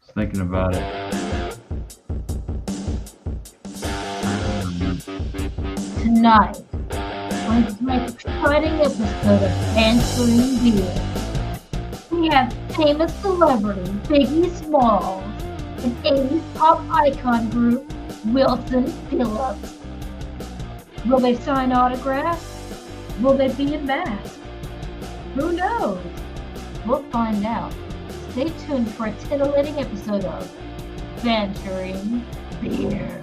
Just thinking about it. Tonight, on tonight's exciting episode of Banterin we have famous celebrity Biggie Smalls and 80s pop icon group Wilson Phillips. Will they sign autographs? Will they be in masks? Who knows? We'll find out. Stay tuned for a titillating episode of Banterin Beer.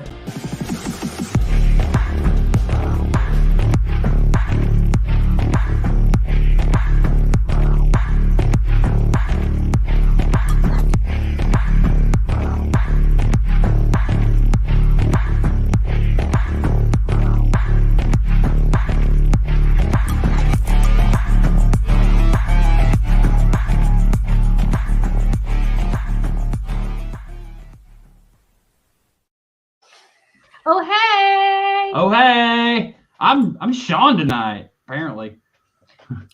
Oh hey! Oh hey! I'm Sean tonight, apparently.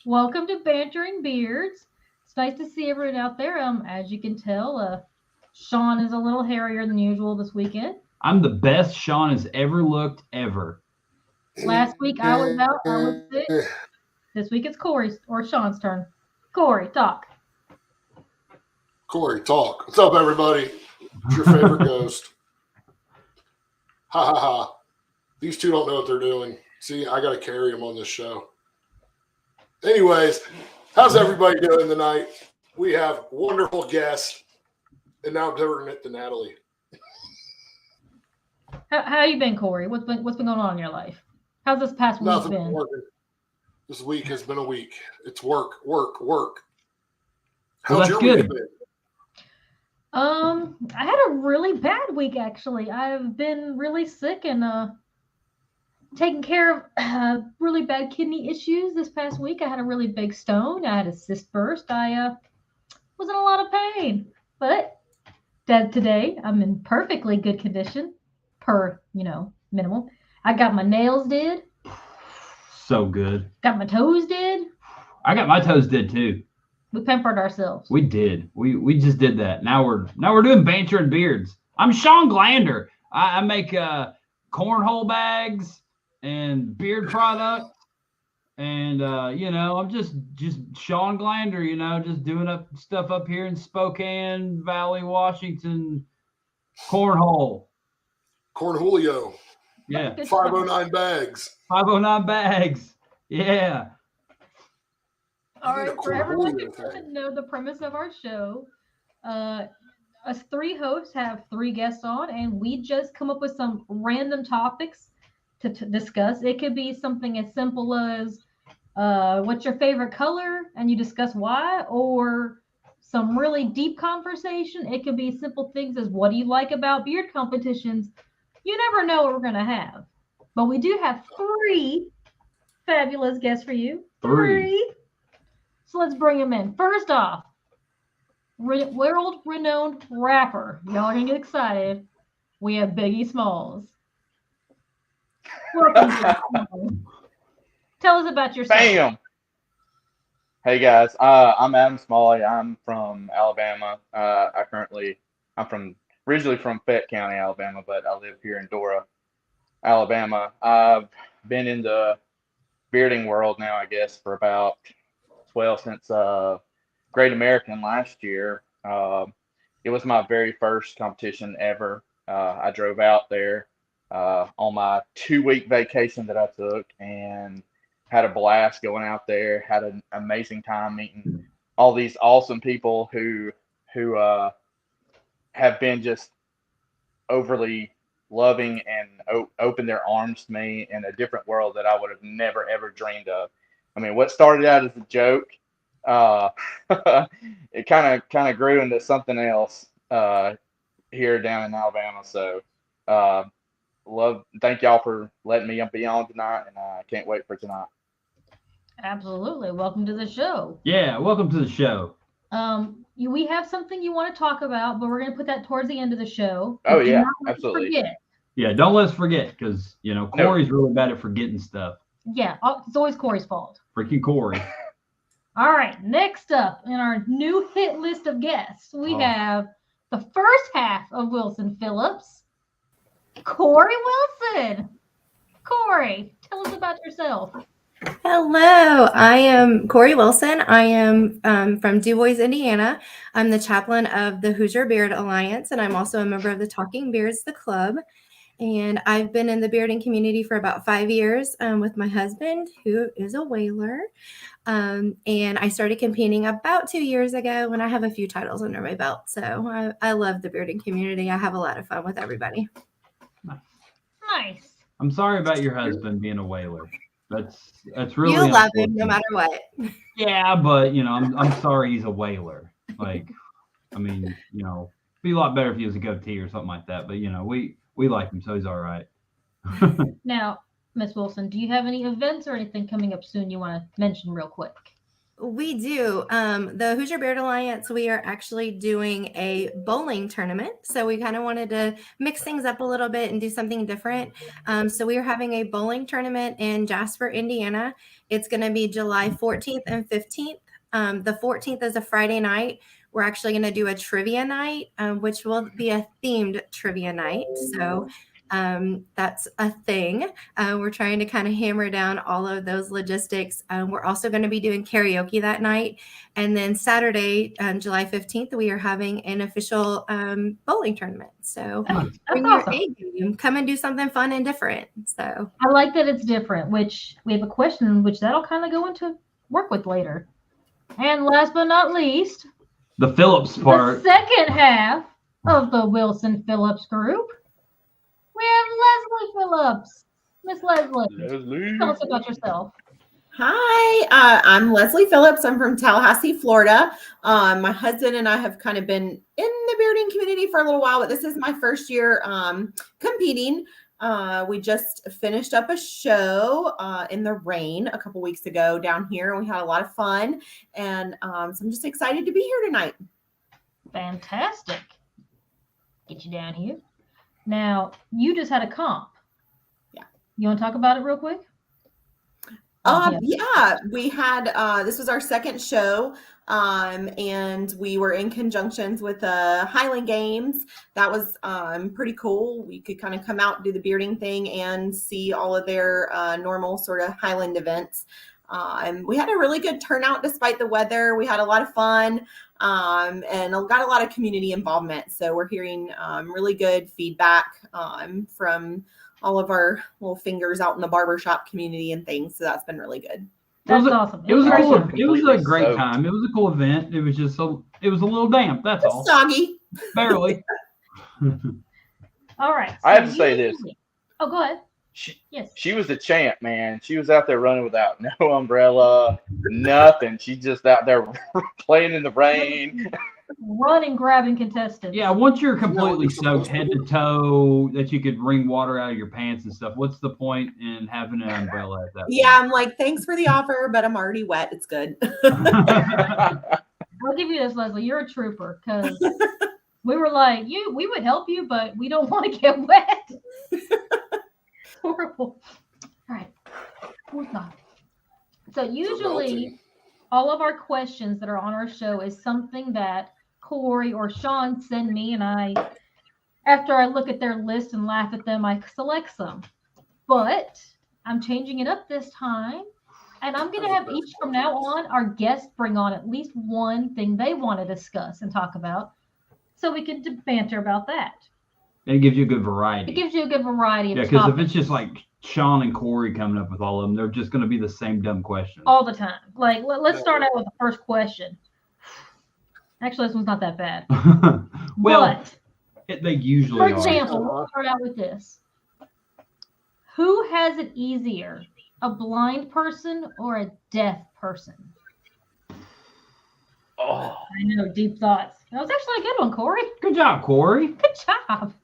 Welcome to Bantering Beards. It's nice to see everyone out there. As you can tell, Sean is a little hairier than usual this weekend. I'm the best Sean has ever looked ever. Last week I was out, I was sick. This week it's Cori's or Sean's turn. Cori, talk. Cori, talk. What's up, everybody? It's your favorite ghost. Ha ha ha. These two don't know what they're doing. See, I got to carry them on this show. Anyways, how's everybody doing tonight? We have wonderful guests. And now I'm turning it to Natalie. How you been, Cori? What's been going on in your life? How's this past week Nothing been? working. This week has been a week. It's work. Well, How's that's your good. week been? I had a really bad week actually. I've been really sick and taking care of really bad kidney issues this past week. I had a really big stone. I had a cyst burst. I was in a lot of pain, but today I'm in perfectly good condition, per minimal. I got my nails did. So good. Got my toes did. I got my toes did too. We pampered ourselves. We did. We just did that. Now we're doing banter and beards. I'm Sean Glander. I make cornhole bags and beard products, and I'm just Sean Glander. Just doing up stuff up here in Spokane Valley, Washington. Cornhole. Cornholio. Yeah. 509 bags. 509 bags. Yeah. All right, for everyone who doesn't know the premise of our show, us three hosts have three guests on, and we just come up with some random topics to discuss. It could be something as simple as what's your favorite color, and you discuss why, or some really deep conversation. It could be simple things as what do you like about beard competitions. You never know what we're going to have. But we do have three fabulous guests for you. Three. So let's bring him in. First off, world-renowned rapper. Y'all are going to get excited. We have Biggie Smalls. Welcome, Biggie Smalls. Tell us about yourself. Bam! Hey guys, I'm Adam Smalley. I'm from Alabama. I'm originally from Fayette County, Alabama, but I live here in Dora, Alabama. I've been in the bearding world now, I guess, for about since Great American last year. It was my very first competition ever. I drove out there on my 2-week vacation that I took and had a blast going out there. Had an amazing time meeting all these awesome people who have been just overly loving and opened their arms to me in a different world that I would have never ever dreamed of. I mean, what started out as a joke, it kind of grew into something else here down in Alabama. So, thank y'all for letting me be on tonight, and I can't wait for tonight. Absolutely. Welcome to the show. Yeah, welcome to the show. We have something you want to talk about, but we're going to put that towards the end of the show. Oh, yeah, absolutely. Forget. Yeah, don't let us forget, because, Cori's really bad at forgetting stuff. Yeah, it's always Cori's fault. Freaking Cori. All right, next up in our new hit list of guests, we have the first half of Wilson Phillips, Cori Wilson. Cori, tell us about yourself. Hello, I am Cori Wilson. I am from Du Bois, Indiana. I'm the chaplain of the Hoosier Beard Alliance, and I'm also a member of the Talking Beards, the club. And I've been in the bearding community for about 5 years with my husband, who is a whaler. And I started competing about 2 years ago when I have a few titles under my belt. So I love the bearding community. I have a lot of fun with everybody. Nice. I'm sorry about your husband being a whaler. That's really You love him no matter what. Yeah, but I'm sorry he's a whaler. Like, I mean, it'd be a lot better if he was a goatee or something like that. But we like him, so he's all right. Now, Miss Wilson, do you have any events or anything coming up soon you want to mention real quick? We do. The Hoosier Beard Alliance, we are actually doing a bowling tournament. So we kind of wanted to mix things up a little bit and do something different. So we are having a bowling tournament in Jasper, Indiana. It's going to be July 14th and 15th. The 14th is a Friday night. We're actually going to do a trivia night, which will be a themed trivia night. So that's a thing. We're trying to kind of hammer down all of those logistics. We're also going to be doing karaoke that night. And then Saturday, July 15th, we are having an official bowling tournament. So bring your A game, come and do something fun and different. So I like that it's different, which we have a question, which that'll kind of go into work with later. And last but not least, the Phillips part. The second half of the Wilson Phillips group. We have Leslie Phillips. Miss Leslie, tell us about yourself. Hi, I'm Leslie Phillips. I'm from Tallahassee, Florida. My husband and I have kind of been in the bearding community for a little while, but this is my first year competing. We just finished up a show in the rain a couple weeks ago down here. We had a lot of fun, and so I'm just excited to be here tonight. Fantastic. Get you down here. Now, you just had a comp. Yeah. You want to talk about it real quick? Yeah, we had, this was our second show, and we were in conjunctions with the Highland Games. That was pretty cool. We could kind of come out and do the bearding thing and see all of their normal sort of Highland events. We had a really good turnout despite the weather. We had a lot of fun and got a lot of community involvement. So we're hearing really good feedback from all of our little fingers out in the barbershop community and things. So that's been really good. That's awesome. It was a great time. It was a cool event. It was just it was a little damp. That's all. Soggy. Barely. All right. So I have to say this. Oh, go ahead. She was the champ, man. She was out there running without no umbrella, nothing. She's just out there playing in the rain. Running, grabbing contestants. Yeah, once you're completely soaked head to toe, that you could wring water out of your pants and stuff, what's the point in having an umbrella at that point? Yeah, I'm like, thanks for the offer, but I'm already wet. It's good. I'll give you this, Leslie. You're a trooper, because we were like, we would help you, but we don't want to get wet. Horrible. All right. So usually all of our questions that are on our show is something that Cori or Sean send me, and after I look at their list and laugh at them, I select some. But I'm changing it up this time, and I'm going to have each from now on, our guests bring on at least one thing they want to discuss and talk about, so we can banter about that. It gives you a good variety. It gives you a good variety of topics. Yeah, because if it's just like Sean and Cori coming up with all of them, they're just going to be the same dumb questions. All the time. Like, let's start out with the first question. Actually, this one's not that bad. Well, they usually are. For example, we'll start out with this. Who has it easier, a blind person or a deaf person? Oh, I know, deep thoughts. That was actually a good one, Cori. Good job, Cori. Good job.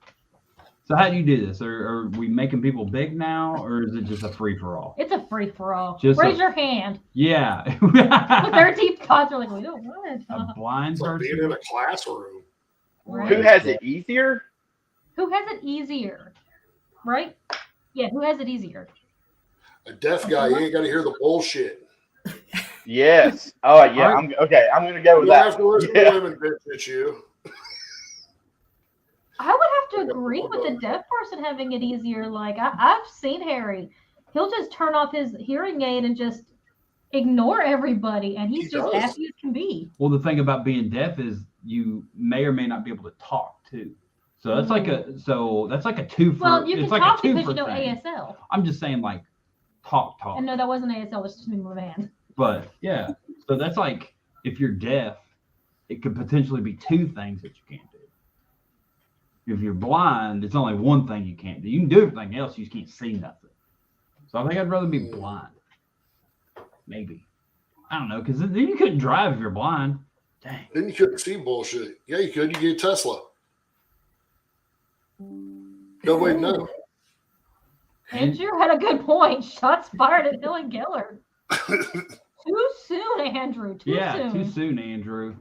So how do you do this? Are we making people big now, or is it just a free-for-all? It's a free-for-all. Just raise your hand. Yeah. Their deep thoughts are like, we don't want it. A blind person. Being in a classroom. Right. Who has it easier? Who has it easier? Right? Yeah, who has it easier? A deaf guy, you ain't got to hear the bullshit. Yes. Oh, yeah. I'm going to go with You that. have to listen to women bitch at you. agree with the deaf person having it easier. Like I've seen Harry. He'll just turn off his hearing aid and just ignore everybody, and he's just happy as can be. Well, the thing about being deaf is you may or may not be able to talk too. So that's like a two for. Well, you can like talk a two because you for know thing. ASL. I'm just saying like talk. And no, that wasn't ASL. It was just moving my hand. But yeah, so that's like if you're deaf, it could potentially be two things that you can't do. If you're blind, it's only one thing you can't do. You can do everything else, you just can't see nothing. So I think I'd rather be blind. Maybe. I don't know, because then you couldn't drive if you're blind. Dang. Then you couldn't see bullshit. Yeah, you could. You get a Tesla. No, wait, no. Andrew had a good point. Shots fired at Dylan Gillard. Too soon, Andrew. Too soon. Too soon, Andrew.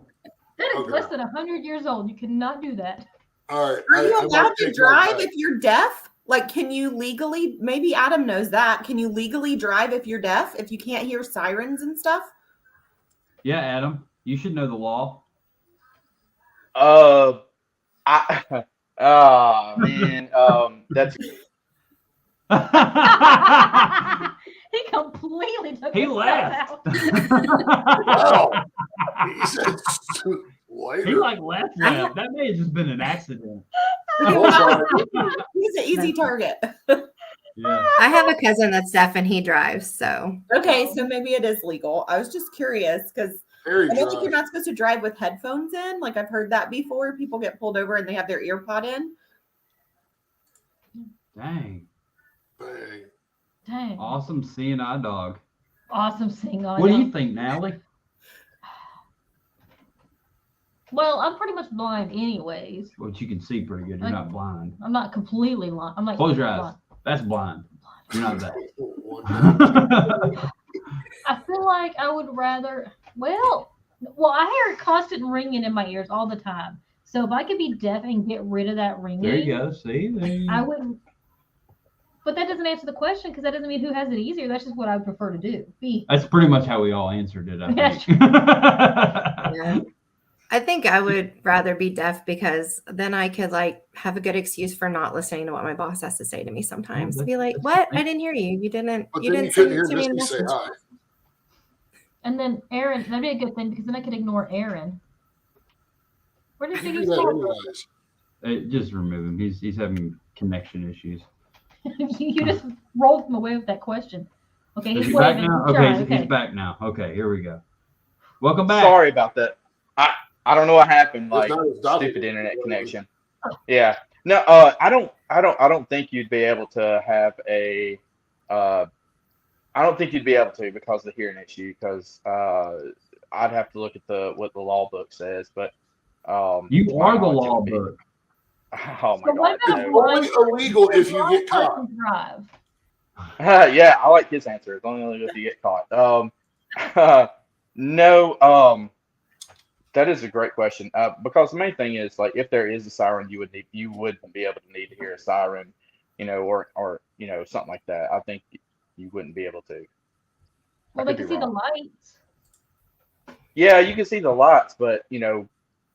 That is less than 100 years old. You cannot do that. All right. Are you allowed to drive if you're deaf? Like, can you legally, maybe Adam knows that. Can you legally drive if you're deaf, if you can't hear sirens and stuff? Yeah, Adam, you should know the law. Man, that's He completely took He his left. out. Wow. He said later. He like left. That may have just been an accident. He's an easy target. Yeah. I have a cousin that's deaf and he drives. So Okay, so maybe it is legal. I was just curious because I don't think you're not supposed to drive with headphones in. Like I've heard that before. People get pulled over and they have their ear pod in. Dang. Dang. Awesome seeing eye dog. Awesome seeing eye What do dog. you think, Natalie? Well, I'm pretty much blind anyways. Well, you can see pretty good. You're not blind. I'm not completely blind. I'm like Close your eyes. blind. That's blind. You're not that. I feel like I would rather. Well, I hear constant ringing in my ears all the time. So if I could be deaf and get rid of that ringing, There you go. See, I wouldn't. But that doesn't answer the question because that doesn't mean who has it easier. That's just what I would prefer to do. That's pretty much how we all answered it. I That's think. yeah. I think I would rather be deaf because then I could like have a good excuse for not listening to what my boss has to say to me sometimes. Be like, "What? I didn't hear you. You didn't. But you then didn't you couldn't say hear to me in a Misty say message." hi. And then Aaron, that'd be a good thing because then I could ignore Aaron. Where did You he do that go? anyways. Just remove him. He's having connection issues. You just rolled him away with that question. Okay, Is he's he back waving. now? He's Okay, trying, he's back now. Okay, here we go. Welcome back. sorry about that. I don't know what happened. Like not his daughter. stupid internet connection. Yeah. No. I don't think you'd be able to have a. I don't think you'd be able to because of the hearing issue. Because I'd have to look at what the law book says. But You are the law book. Oh my So what God. about no. Only illegal if you get caught. Drive. Yeah, I like his answer. It's only if you get caught. No. That is a great question. Because the main thing is like if there is a siren, you wouldn't be able to need to hear a siren, or something like that. I think you wouldn't be able to. Well, they can see the lights. Yeah, you can see the lights, but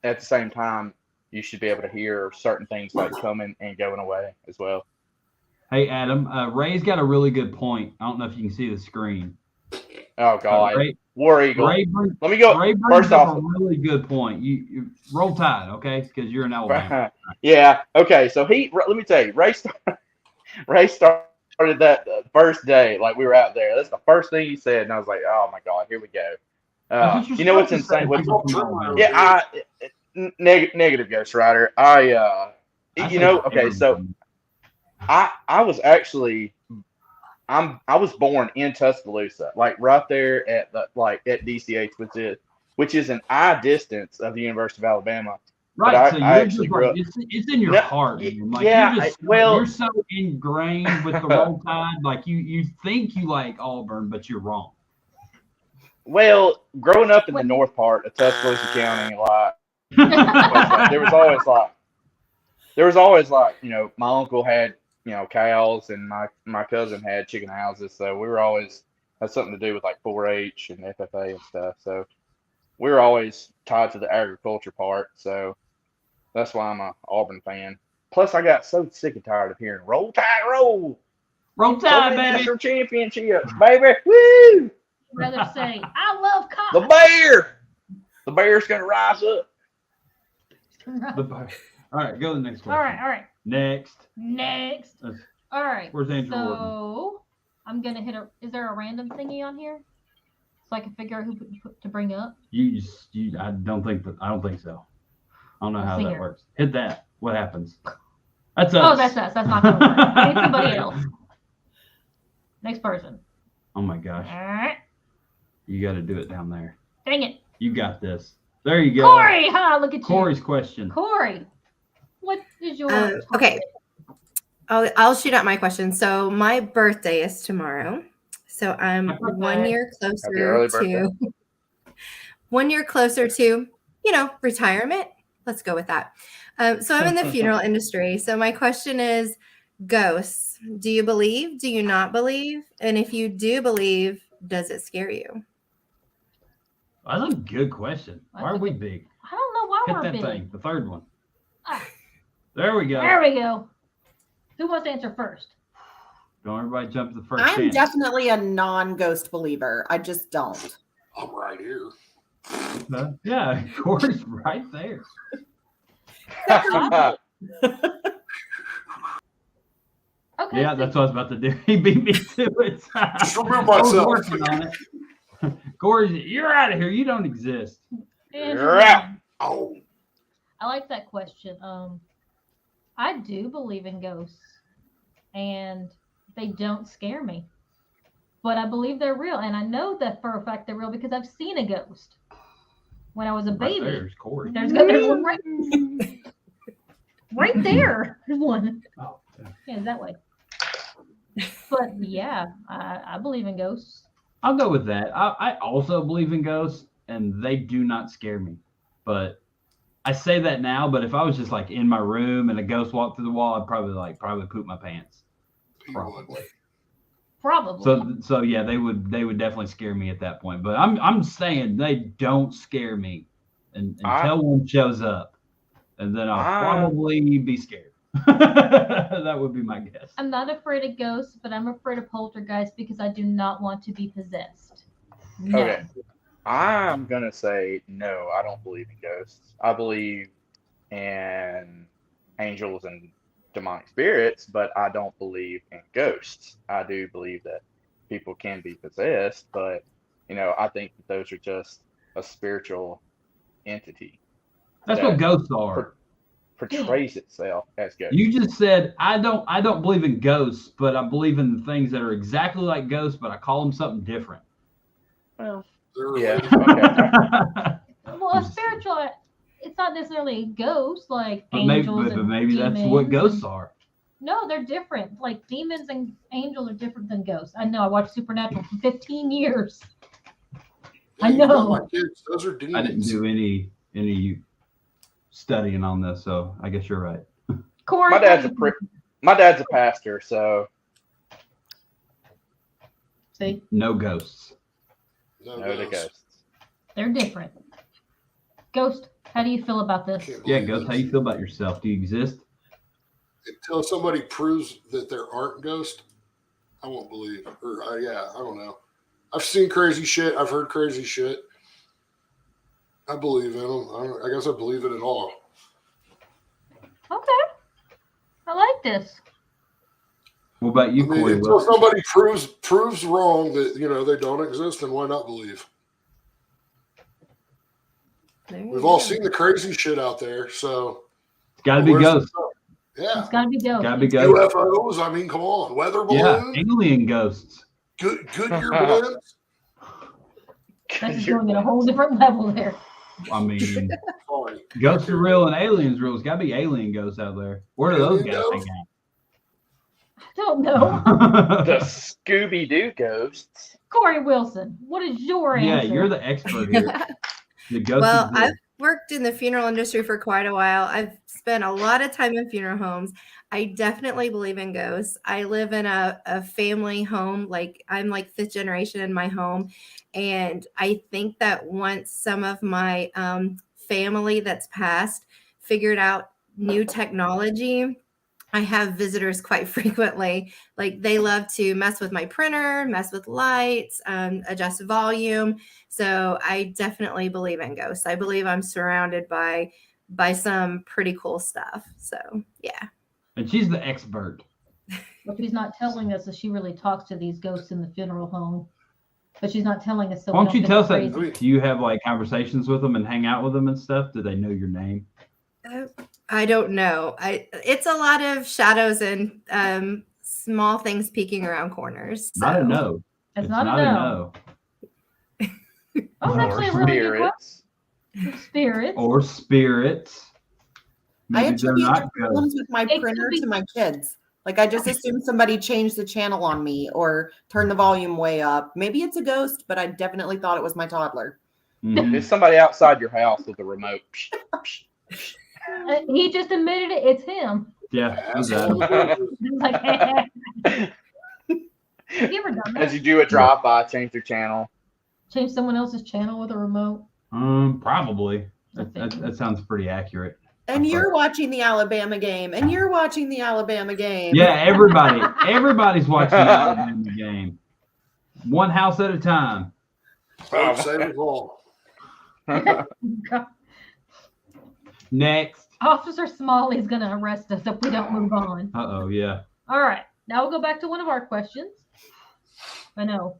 at the same time, you should be able to hear certain things like coming and going away as well. Hey, Adam, Ray's got a really good point. I don't know if you can see the screen. Oh God, Ray, War Eagle. Ray, Let me go. Ray First off, a really good point. You roll tide, okay? Because you're in Alabama. Yeah. Okay. So let me tell you, Ray started that first day. Like we were out there. That's the first thing he said, and I was like, "Oh my God, here we go." You know what's insane? Negative Ghost Rider. Okay, so I was actually I was born in Tuscaloosa, like right there at DCH, which is an eye distance of the University of Alabama. Right, so you're just like, it's in your heart, man. Like, yeah, you're so ingrained with the Roll Tide, like you think you like Auburn, but you're wrong. Well, growing up in the north part of Tuscaloosa County, there was always like my uncle had cows and my cousin had chicken houses, so we were always had something to do with like 4-H and FFA and stuff. So we were always tied to the agriculture part. So that's why I'm a Auburn fan. Plus, I got so sick and tired of hearing "Roll Tide, roll." Roll Tide, baby. National championships, baby. Woo! I'd rather say, I love The cock. bear. The bear's gonna rise up. All right, go to the next question. All right. Next. All right. Where's Andrew Gordon? So I'm gonna hit a. Is there a random thingy on here, so I can figure out who to bring up? I don't think so. I don't know how Singer. that works. Hit that. What happens? That's us. Oh, that's us. That's not gonna work. I need somebody else. Next person. Oh my gosh. All right. You got to do it down there. Dang it. You got this. There you go. Cori, look at you. Cori's question. Cori, what is your okay. I'll shoot out my question. So my birthday is tomorrow. So I'm 1 year closer to 1 year closer to, retirement. Let's go with that. So I'm in the funeral industry. So my question is, ghosts, do you believe? Do you not believe? And if you do believe, does it scare you? That's a good question. Why are we big? I don't know why we're Hit big. that thing. The third one. Ah. There we go. There we go. Who wants to answer first? Don't everybody jump to the first I'm chance. definitely a non-ghost believer. I just don't. I'm right here. Yeah, Cori's right there. Okay. Yeah, that's what I was about to do. He beat me to it. Just remove I was myself. working on it. Corey, you're out of here. You don't exist. Andrew, Oh, I like that question. I do believe in ghosts, and they don't scare me. But I believe they're real, and I know that for a fact they're real because I've seen a ghost when I was a baby. There's Corey. There's one right there. There's one. Oh, Yeah, that way. But yeah, I believe in ghosts. I'll go with that. I also believe in ghosts, and they do not scare me. But I say that now, but if I was just like in my room and a ghost walked through the wall, I'd probably poop my pants. Probably. So yeah, they would definitely scare me at that point. But I'm saying they don't scare me until one shows up, and then I'll probably be scared. That would be my guess. I'm not afraid of ghosts, but I'm afraid of poltergeists because I do not want to be possessed. No. Okay. I'm going to say no, I don't believe in ghosts. I believe in angels and demonic spirits, but I don't believe in ghosts. I do believe that people can be possessed, but, I think that those are just a spiritual entity. That's what ghosts are. Portrays itself as ghosts. You just said I don't believe in ghosts, but I believe in things that are exactly like ghosts, but I call them something different. Well, yeah. Okay. Well, a spiritual, it's not necessarily a ghost like But angels. maybe that's demons. what ghosts are. No, they're different. Like demons and angels are different than ghosts. I know. I watched Supernatural for 15 years. I know. You got my kids. Those are demons. I didn't do any studying on this, so I guess you're right. Cori, My dad's a pastor, so see, no ghosts. no to ghosts. they're different. Ghost, how do you feel about this? Can't Yeah, believe ghosts. this. How you feel about yourself? Do you exist? Until somebody proves that there aren't ghosts, I won't believe. Or I don't know. I've seen crazy shit. I've heard crazy shit. I believe in them. I guess I believe in it all. Okay, I like this. What about you, Corey? Until somebody proves wrong that they don't exist, then why not believe? We've all seen the crazy shit out there, so It's got to be ghosts. Yeah, It's gotta be ghosts. Got to be ghosts. UFOs. I mean, come on, weather Yeah, balloons, alien ghosts. Goodyear balloons. That's just going at a whole different level there. I mean, Sorry. ghosts are real and aliens real. It's got to be alien ghosts out there. Where do those Alien guys ghosts? hang I don't know. out? The Scooby-Doo ghosts. Cori Wilson, what is your Yeah, answer? you're the expert here. The ghost Well, is real. I've worked in the funeral industry for quite a while. I've spent a lot of time in funeral homes. I definitely believe in ghosts. I live in a family home. Like I'm like 5th generation in my home. And I think that once some of my family that's passed figured out new technology, I have visitors quite frequently. Like they love to mess with my printer, mess with lights, adjust volume. So I definitely believe in ghosts. I believe I'm surrounded by some pretty cool stuff. So yeah. And she's the expert. What she's not telling us is she really talks to these ghosts in the funeral home. But she's not telling us. So why don't you tell us crazy. that? Do you have like conversations with them and hang out with them and stuff? Do they know your name? I don't know. It's a lot of shadows and small things peeking around corners. So. Not a no. It's not a no. Oh, actually, a really good question. Spirits. Or spirits. I attribute the problems with my printer to my kids. Like I just assume somebody changed the channel on me or turned the volume way up. Maybe it's a ghost, but I definitely thought it was my toddler. Mm-hmm. There's somebody outside your house with a remote. He just admitted it. It's him. Yeah. He's like, have you ever done that? As you do a drive-by, change their channel. Change someone else's channel with a remote? Probably. That sounds pretty accurate. And you're watching the Alabama game. And you're watching the Alabama game. Yeah, everybody's watching the Alabama game. One house at a time. Save it all. Next. Officer Smalley is going to arrest us if we don't move on. Uh-oh, yeah. All right. Now we'll go back to one of our questions. I know.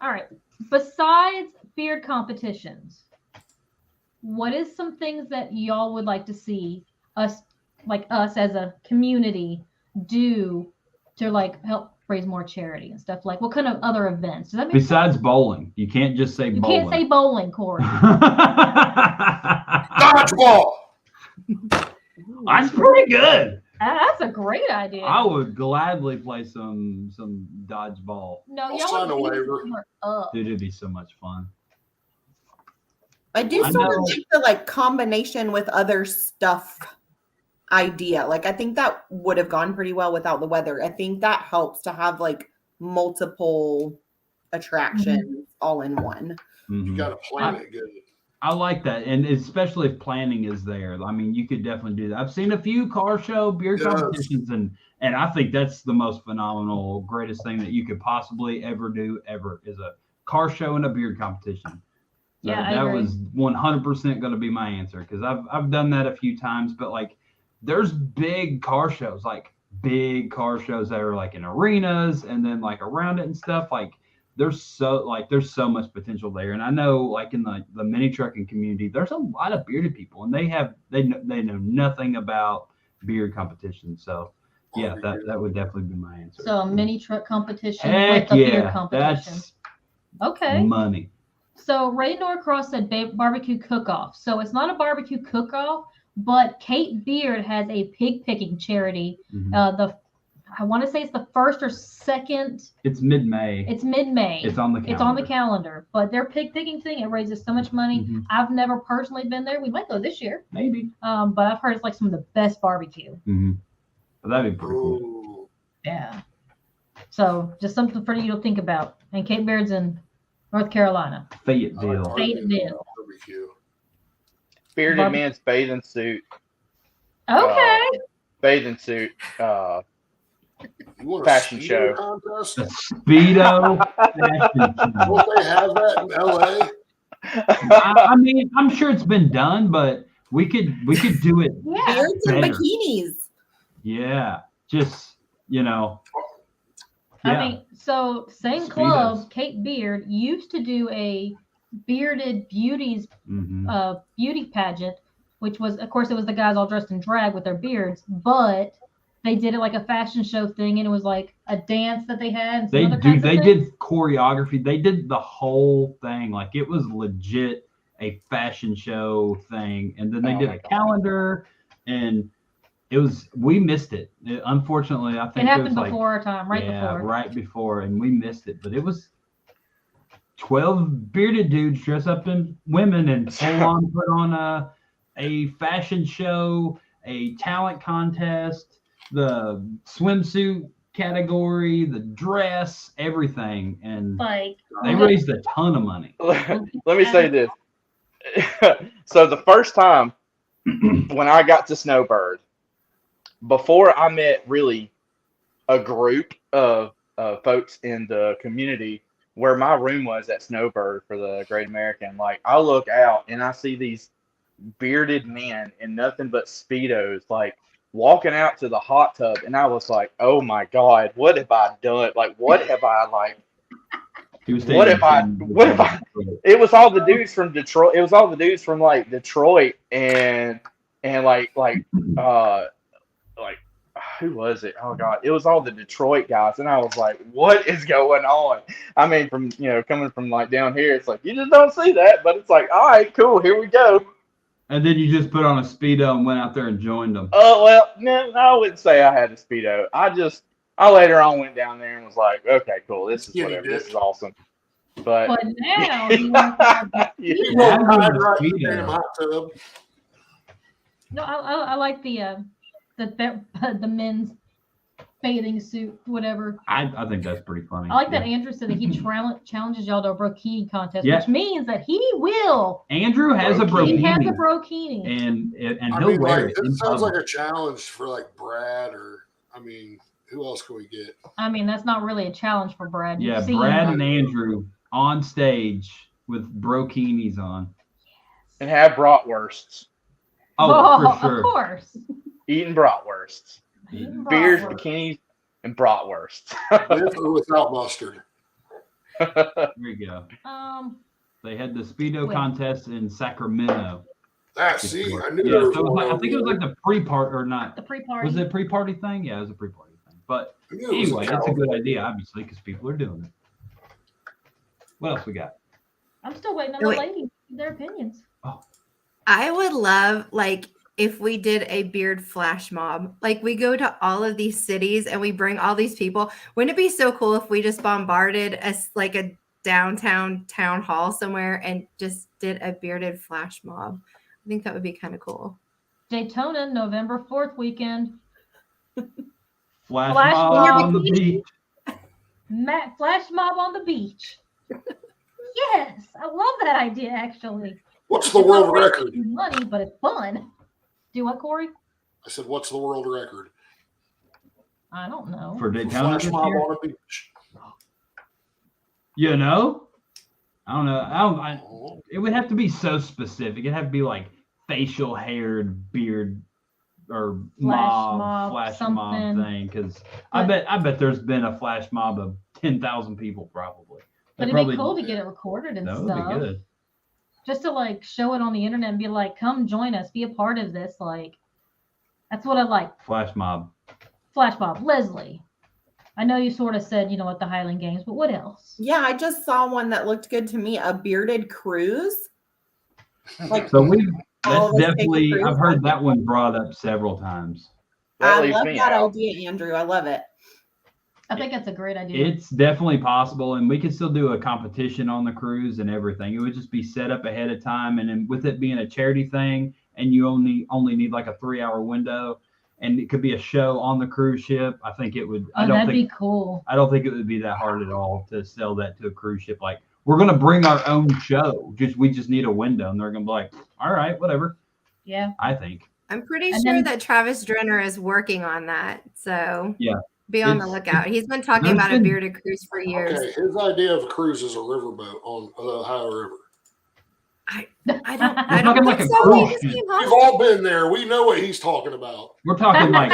All right. Besides beard competitions, what is some things that y'all would like to see us as a community do to like help raise more charity and stuff? Like what kind of other events? Does that make Besides bowling, you can't just say you bowling. can't say bowling, Corey. Dodgeball. That's pretty good. That's a great idea. I would gladly play some dodgeball. No, I'll y'all sign a want to waiver. up. Dude, it'd be so much fun. I do sort of like the like combination with other stuff idea. Like I think that would have gone pretty well without the weather. I think that helps to have like multiple attractions all in one. Mm-hmm. You got to plan it good. I like that, and especially if planning is there. I mean, you could definitely do that. I've seen a few car show beer competitions, and I think that's the most phenomenal, greatest thing that you could possibly ever do is a car show and a beer competition. So Yeah, that was 100% going to be my answer because I've done that a few times. But like, there's big car shows that are like in arenas and then like around it and stuff. Like, there's so much potential there. And I know like in the mini trucking community, there's a lot of bearded people, and they know nothing about beard competition. So yeah, that would definitely be my answer. So a mini truck competition Heck with a yeah, beer competition. That's okay. money. So Ray Norcross said barbecue cook-off. So it's not a barbecue cook-off, but Kate Beard has a pig picking charity. Mm-hmm. I want to say it's the first or second. It's mid-May. It's mid-May. It's on the calendar. It's on the calendar. But their pig picking thing, it raises so much money. Mm-hmm. I've never personally been there. We might go this year. Maybe. But I've heard it's like some of the best barbecue. Mm-hmm. But that'd be pretty cool. Yeah. So just something for you to think about. And Kate Beard's in North Carolina. Fayetteville. Barbecue. Bearded man's bathing suit. Okay. Bathing suit. Fashion show. Contest? The Speedo fashion show. Don't they have that in LA? I mean, I'm sure it's been done, but we could do it. Yeah. Beards and better. bikinis. Yeah. Just, Yeah. I mean, so same club, Kate Beard used to do a bearded beauty pageant, which was, of course, it was the guys all dressed in drag with their beards, but they did it like a fashion show thing, and it was like a dance that they had. And they did choreography. They did the whole thing. Like, it was legit a fashion show thing. And then they did a calendar, and we missed it. Unfortunately, I think it happened before our time, right before, and we missed it. But it was 12 bearded dudes dressed up in women and full on put on a fashion show, a talent contest, the swimsuit category, the dress, everything, and they raised a ton of money. Let me say this. So the first time when I got to Snowbird, before I met really a group of folks in the community where my room was at Snowbird for the Great American, like I look out and I see these bearded men in nothing but Speedos, like walking out to the hot tub, and I was like, oh my God, what have I done? Like, what have I like? What if I? It was all the dudes from Detroit. It was all the dudes from like Detroit and like who was it? Oh God, it was all the Detroit guys, and I was like, what is going on? I mean, from coming from like down here, it's like you just don't see that, but it's like, all right, cool, here we go. And then you just put on a Speedo and went out there and joined them. Oh well, no, I wouldn't say I had a Speedo. I later on went down there and was like, okay, cool, this is whatever, this is awesome. But now No, I like the men's bathing suit, whatever. I think that's pretty funny. I like that Andrew said that he challenges y'all to a brokini contest, which means that he will. Andrew has a brokini. He has a brokini. And he'll wear it. It sounds like a challenge for like Brad or, who else can we get? That's not really a challenge for Brad. Yeah, Brad and Andrew on stage with brokinis on. And have bratwursts. Oh, for sure. Of course. Eating bratwursts. Beers, bikinis, and bratwursts. With or without mustard. There you go. They had the Speedo contest in Sacramento. I knew there was one. I think it was like the pre-party or not. The pre-party. Was it a pre-party thing? Yeah, it was a pre-party thing. But anyway, it's a good idea, obviously, because people are doing it. What else we got? I'm still waiting on the ladies, their opinions. Oh. I would love, if we did a beard flash mob. Like, we go to all of these cities and we bring all these people. Wouldn't it be so cool if we just bombarded a downtown town hall somewhere and just did a bearded flash mob? I think that would be kind of cool. Daytona, November 4th weekend. Flash mob on the beach. Flash mob on the beach. Yes, I love that idea, actually. What's the world record? Money, but it's fun. Do what, Corey? I said, what's the world record? I don't know. For Daytona Flash mob on a beach. I don't know. It would have to be so specific. It'd have to be like facial haired beard or flash mob thing. Because I bet there's been a flash mob of 10,000 people probably. But it'd be cool to get it recorded and stuff. That would be good. Just to show it on the internet and be like, come join us, be a part of this. That's what I like. Flash mob. Leslie, I know you sort of said, at the Highland Games, but what else? Yeah, I just saw one that looked good to me, a bearded cruise. That's definitely, I've heard that one brought up several times. I love that idea, Andrew. I love it. I think that's a great idea. It's definitely possible, and we could still do a competition on the cruise and everything. It would just be set up ahead of time, and then with it being a charity thing, and you only need like a 3-hour window, and it could be a show on the cruise ship. I think it would. That'd be cool. I don't think it would be that hard at all to sell that to a cruise ship. Like, we're gonna bring our own show. We just need a window, and they're gonna be like, all right, whatever. Yeah. I think. I'm pretty sure that Travis Drenner is working on that. So yeah. Be on the lookout. He's been talking about a bearded cruise for years. Okay, his idea of a cruise is a riverboat on the Ohio River. I don't think so. We've all been there. We know what he's talking about. We're talking like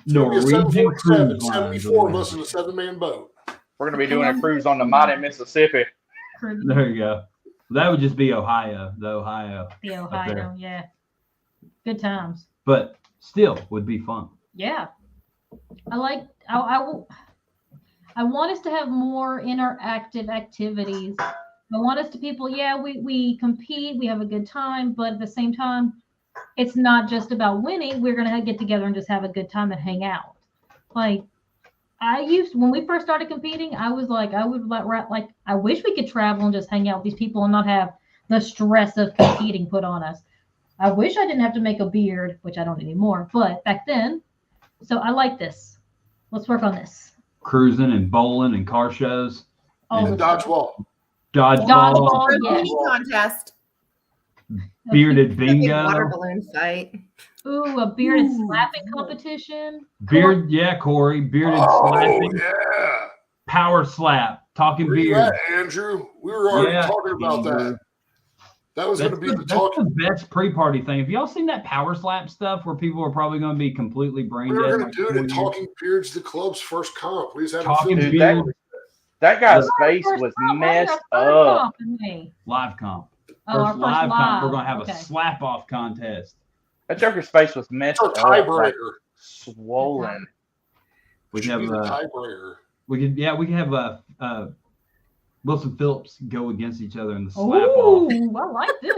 Norwegian cruise line. 74 of us in a 7-man boat. We're going to be doing a cruise on the mighty Mississippi. There you go. That would just be Ohio. The Ohio, yeah. Good times. But still would be fun. Yeah. I want us to have more interactive activities. I want us to we compete, we have a good time, but at the same time, it's not just about winning. We're going to get together and just have a good time and hang out. When we first started competing, I was like, I wish we could travel and just hang out with these people and not have the stress of competing put on us. I wish I didn't have to make a beard, which I don't anymore, but back then. So I like this. Let's work on this. Cruising and bowling and car shows. And dodgeball. Dodgeball. Yes. Contest. Bearded Big water bingo. balloon fight. Ooh, a bearded slapping competition. Beard, yeah, Corey. Bearded Oh, slapping. yeah. Power slap. Talking Where you beard. at, Andrew? We were already Yeah, talking about Andrew. that. That was going to be the That's talking. the best pre-party thing. Have y'all seen that power slap stuff where people are probably going to be completely brain We were dead? going to do it at Talking Beards, the club's first comp. We just haven't Talking filmed Beard. it. That guy's Look. face First was comp, messed our first up. comp in May. Live comp. Oh, our First first live comp. We're live. going to have Okay. a slap-off contest. That Joker's face was messed It's up, our like tiebreaker. swollen. We Should have be the tiebreaker. we could have Wilson Phillips go against each other in the slap-off. Ooh, I like this.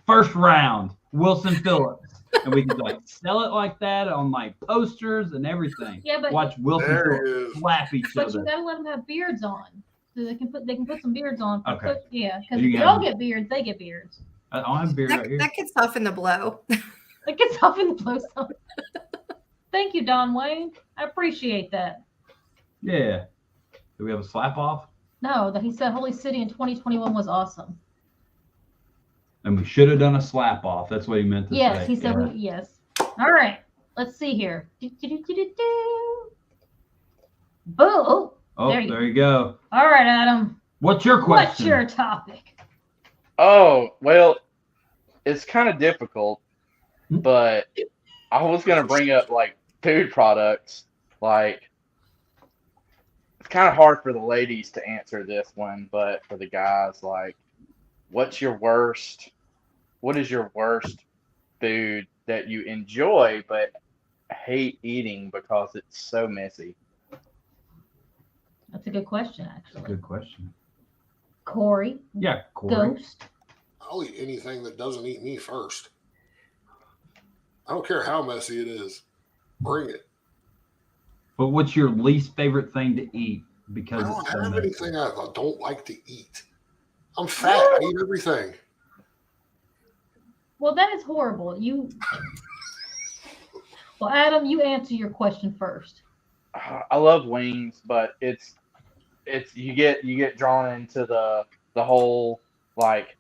First round, Wilson Phillips. And we could like sell it like that on like posters and everything. Yeah, but Watch Wilson There he Phillips is. slap each but other. you gotta let them have beards on, so they can put some beards on. Okay. Yeah, because You if they can all have- get beards, they get beards. I don't have beard right here. That could soften the blow. It gets off in the blow zone. Thank you, Don Wayne. I appreciate that. Yeah. Do we have a slap off? No, that he said Holy City in 2021 was awesome. And we should have done a slap off. That's what he meant to say. Yes, he said Yeah. yes. All right, let's see here. Boo! Oh, there you there you go. All right, Adam. What's your question? What's your topic? Oh, well, it's kind of difficult, but I was going to bring up like food products. Like, it's kind of hard for the ladies to answer this one, but for the guys, like, what is your worst food that you enjoy but hate eating because it's so messy? That's a good question, That's a actually. good question. Corey, Yeah, Corey. Ghost. I'll eat anything that doesn't eat me first. I don't care how messy it is. Bring it. But what's your least favorite thing to eat? Because I don't it's so have messy? anything I don't like to eat. I'm fat. I eat everything. Well, that is horrible. Well, Adam, you answer your question first. I love wings, but it's you get drawn into the whole like.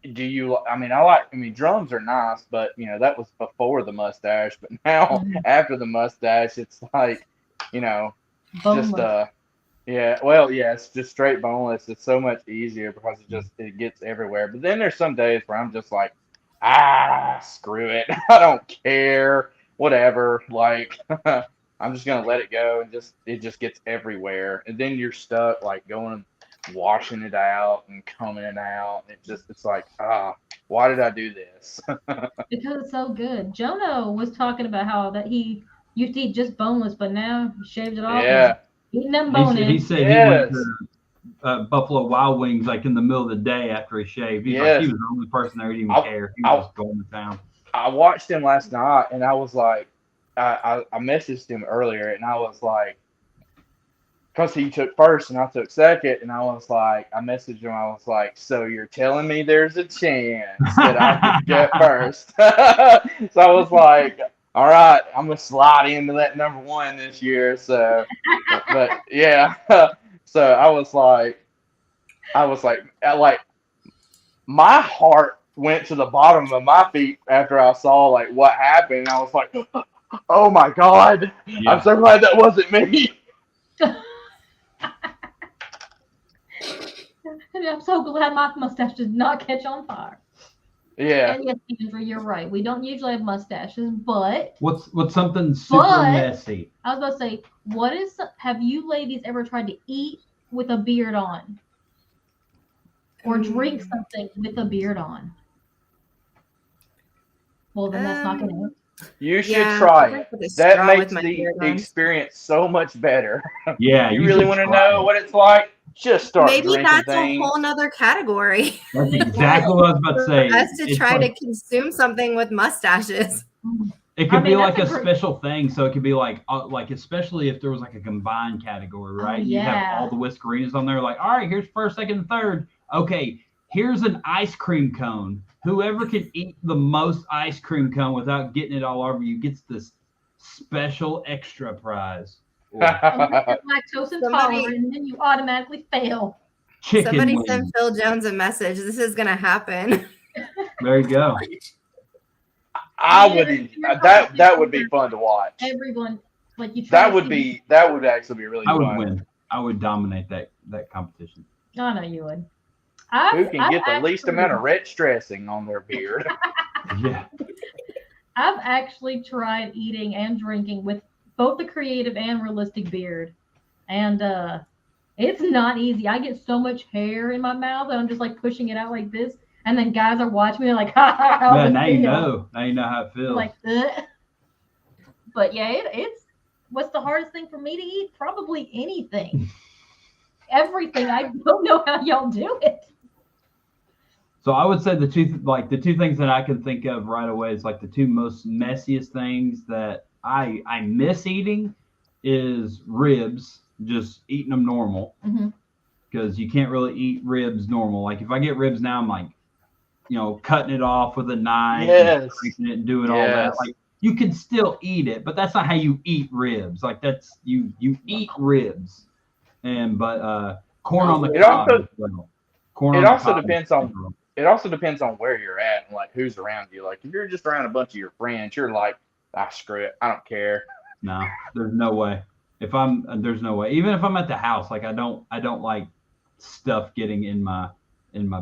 Drums are nice, but that was before the mustache. But now after the mustache, it's like, Boneless. it's just straight boneless. It's so much easier because it gets everywhere. But then there's some days where I'm just like, screw it, I don't care, whatever. Like, I'm just gonna let it go, and it just gets everywhere, and then you're stuck like going. Washing it out and combing it out. It's like, why did I do this? Because it's so good. Jono was talking about how that he used to eat just boneless, but now he shaved it off. Yeah. And eating them He boneless. said Yes. he went to Buffalo Wild Wings like in the middle of the day after he shaved. He's like, he was the only person there who didn't even care. He was just going to town. I watched him last night, and I was like, I messaged him earlier, and I was like, because he took first and I took second, and I was like, I messaged him, I was like, so you're telling me there's a chance that I could get first? So I was like, all right, I'm going to slide into that number one this year. So, but yeah, so I was like, my heart went to the bottom of my feet after I saw like what happened. I was like, oh my God, Yeah. I'm so glad that wasn't me. I'm so glad my mustache did not catch on fire. Yeah. And yes, Andrew, you're right. We don't usually have mustaches, but What's something super messy? I was about to say, have you ladies ever tried to eat with a beard on? Or drink something with a beard on? Well, then that's not going to You should Yeah, try I it. like with a That straw makes with my the beard on. experience so much better. Yeah, You really should want to try know it. what it's like? Just start Maybe drinking that's things. a whole nother category That's exactly what I was about to say. for us to It's try like- to consume something with mustaches. It could I be mean, like a that's a great- special thing. So it could be like especially if there was like a combined category, right? You yeah. have all the Whiskerinas on there. Like, all right, here's first, second, and third. Okay, here's an ice cream cone. Whoever can eat the most ice cream cone without getting it all over you gets this special extra prize. Unless you're lactose Somebody- intolerant, and then you automatically fail. Chicken Somebody wings. send Phil Jones a message. This is gonna happen. There you go. I would. That would be fun to watch. Everyone, like you try That to would see- be. That would actually be really I would fun. win. I would dominate that competition. I know you would. Who can get the least amount of rich dressing on their beard? Yeah. I've actually tried eating and drinking with both the creative and realistic beard, and it's not easy. I get so much hair in my mouth that I'm just like pushing it out like this, and then guys are watching me like, ha ha. Yeah, now you know. Now you know how it feels. Like, ugh. But yeah, it's what's the hardest thing for me to eat? Probably anything. Everything. I don't know how y'all do it. So I would say the two things that I can think of right away is like the two most messiest things that I miss eating is ribs, just eating them normal, because you can't really eat ribs normal. Like if I get ribs now, I'm like, cutting it off with a knife, and breaking it and doing all that. Like you can still eat it, but that's not how you eat ribs. Like that's you eat ribs, but corn on the cob as well. It also depends on where you're at and like who's around you. Like if you're just around a bunch of your friends, you're like, screw it, I don't care. No, there's no way. There's no way. Even if I'm at the house, like I don't like stuff getting in my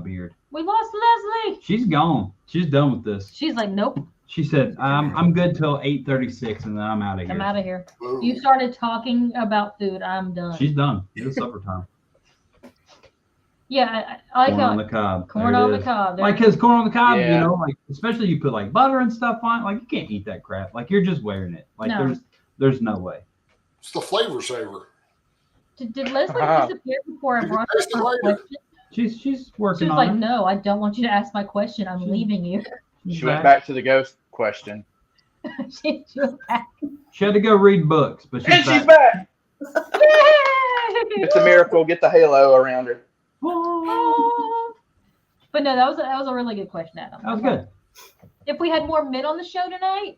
beard. We lost Leslie. She's gone. She's done with this. She's like, nope. She said, I'm good till 8:36 and then I'm out of here. I'm out of here. Boom. You started talking about food. I'm done. She's done. It's supper time. Yeah, I like corn on the cob. Corn on the cob. Like, because corn on the cob, like, especially you put like butter and stuff on it, like you can't eat that crap. Like you're just wearing it. Like there's no way. It's the flavor saver. Did Leslie disappear before I brought her question? She's working She was on like, it. no, I don't want you to ask my question. I'm leaving you. She went back to the ghost question. She went back. She had to go read books, but she's She's back. Yay! It's a miracle. Get the halo around her. But no, that was a really good question, Adam. That was good. If we had more men on the show tonight,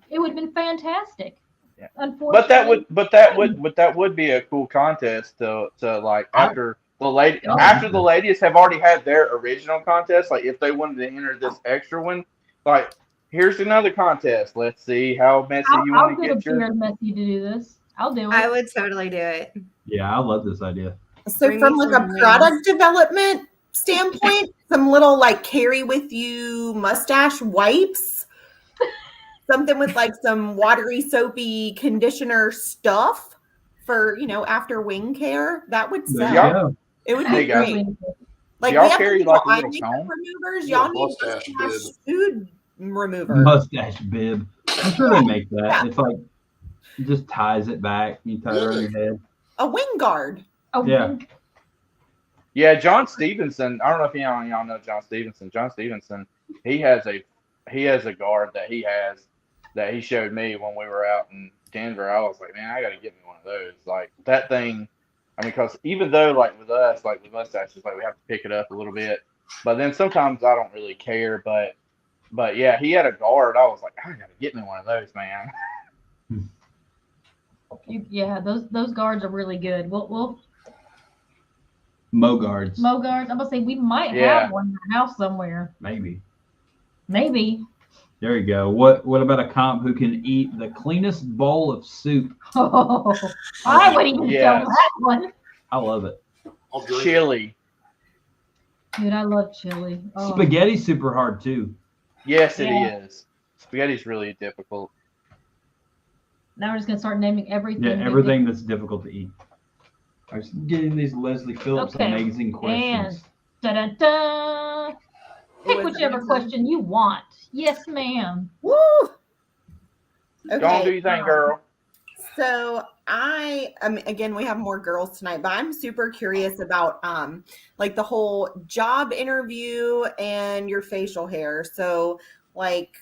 it would have been fantastic. Yeah. Unfortunately, but that would be a cool contest to like after the ladies have already had their original contest. Like if they wanted to enter this extra one, like here's another contest. Let's see how messy you want to get your. Messy to do this. I'll do it. I would totally do it. Yeah, I love this idea. So from like a product development standpoint, some little like carry with you mustache wipes, something with like some watery, soapy conditioner stuff for, after wing care. That would sell. It would be great. Like y'all we have carry people like a eye little makeup comb? removers. Y'all need mustache food remover. Mustache bib. I'm sure they make that. Yeah. It's like it just ties it back. You tie it around your head. A wing guard. Yeah, John Stevenson. I don't know if y'all know John Stevenson. John Stevenson, he has a guard that he showed me when we were out in Denver. I was like, man, I got to get me one of those. Like that thing. I mean, because even though like with us, like with mustaches, like we have to pick it up a little bit, but then sometimes I don't really care. But yeah, he had a guard. I was like, I got to get me one of those, man. Yeah, those guards are really good. We'll Mo guards. I'm gonna say we might have one in the house somewhere. Maybe. There you go. What about a comp who can eat the cleanest bowl of soup? Oh, I would even sell that one. I love it. Chili. Dude, I love chili. Oh. Spaghetti's super hard too. Yes, it is. Spaghetti's really difficult. Now we're just gonna start naming everything. Yeah, everything that's difficult to eat. I was getting these Leslie Phillips amazing questions. And da-da-da. Pick whichever question you want. Yes, ma'am. Woo! Okay. Don't do anything, girl. So again, we have more girls tonight, but I'm super curious about like the whole job interview and your facial hair. So like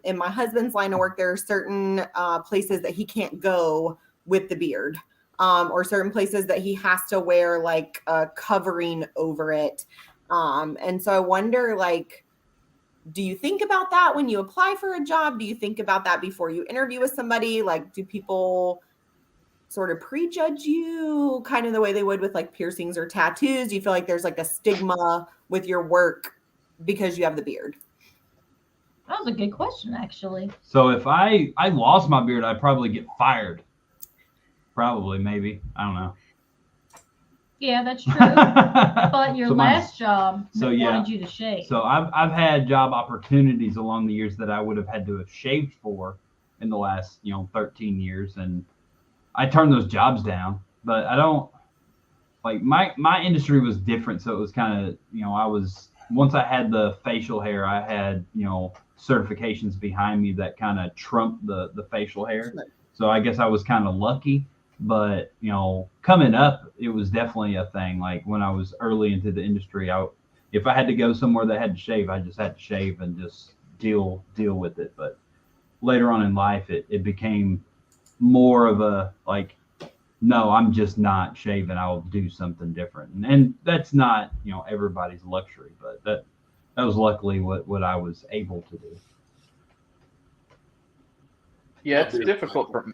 in my husband's line of work, there are certain places that he can't go with the beard, or certain places that he has to wear like a covering over it. And so I wonder, like, do you think about that when you apply for a job? Do you think about that before you interview with somebody? Like, do people sort of prejudge you kind of the way they would with like piercings or tattoos? Do you feel like there's like a stigma with your work because you have the beard? That was a good question, actually. So if I lost my beard, I'd probably get fired. Probably, maybe. I don't know. Yeah, that's true. But your So last job yeah. wanted you to shave. So I've had job opportunities along the years that I would have had to have shaved for in the last 13 years, and I turned those jobs down. But I don't like my industry was different, so it was kind of I was once I had the facial hair, I had certifications behind me that kind of trumped the facial hair. So I guess I was kind of lucky. But coming up, it was definitely a thing. Like when I was early into the industry, if I had to go somewhere that had to shave, I just had to shave and just deal with it. But later on in life, it became more of a like, no, I'm just not shaving. I'll do something different, and that's not everybody's luxury. But that was luckily what I was able to do. Yeah, it's difficult for me.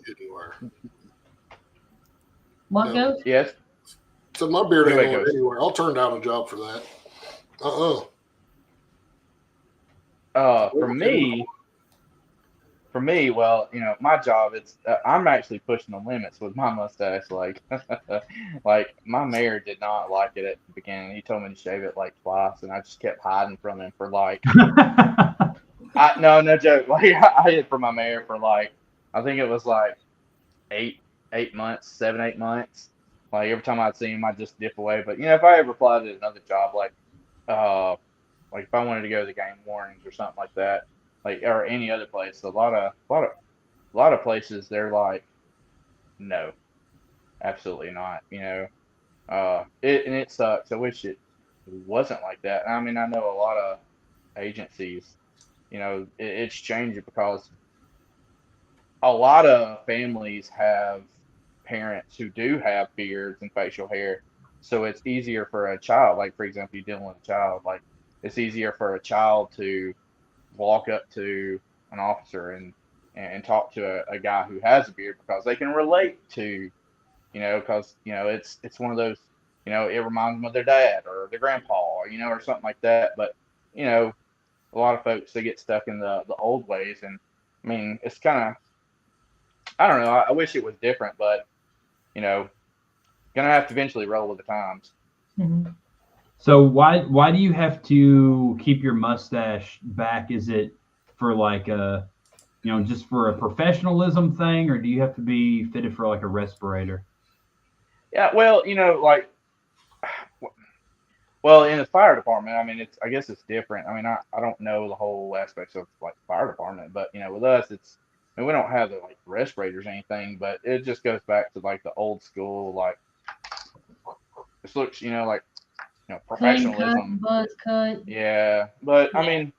What goes? Yes. So my beard ain't going anywhere. I'll turn down a job for that. For me, well, my job, it's I'm actually pushing the limits with my mustache. Like, like my mayor did not like it at the beginning. He told me to shave it like twice, and I just kept hiding from him for like, no joke. Like I hid from my mayor for like, I think it was like 8 months, 7-8 months. Like every time I'd see him, I'd just dip away. But if I ever applied to another job, like if I wanted to go to the game warnings or something like that, like or any other place, a lot of places they're like, no, absolutely not. It sucks. I wish it wasn't like that. I mean, I know a lot of agencies, it's changing because a lot of families have parents who do have beards and facial hair, so it's easier for a child. Like for example, you're dealing with a child, like it's easier for a child to walk up to an officer and talk to a guy who has a beard because they can relate to, because it's one of those, it reminds them of their dad or their grandpa, or something like that. But a lot of folks, they get stuck in the old ways, and I mean it's kind of, I don't know. I wish it was different, but gonna have to eventually roll with the times. Mm-hmm. So why do you have to keep your mustache back? Is it for like a, just for a professionalism thing, or do you have to be fitted for like a respirator? Yeah, well, like, well, in the fire department, I mean, I guess it's different. I mean, I don't know the whole aspects of like fire department, but with us, I mean, we don't have the like respirators or anything, but it just goes back to like the old school, like this looks, like professionalism. Buzz cut. Yeah, but I mean,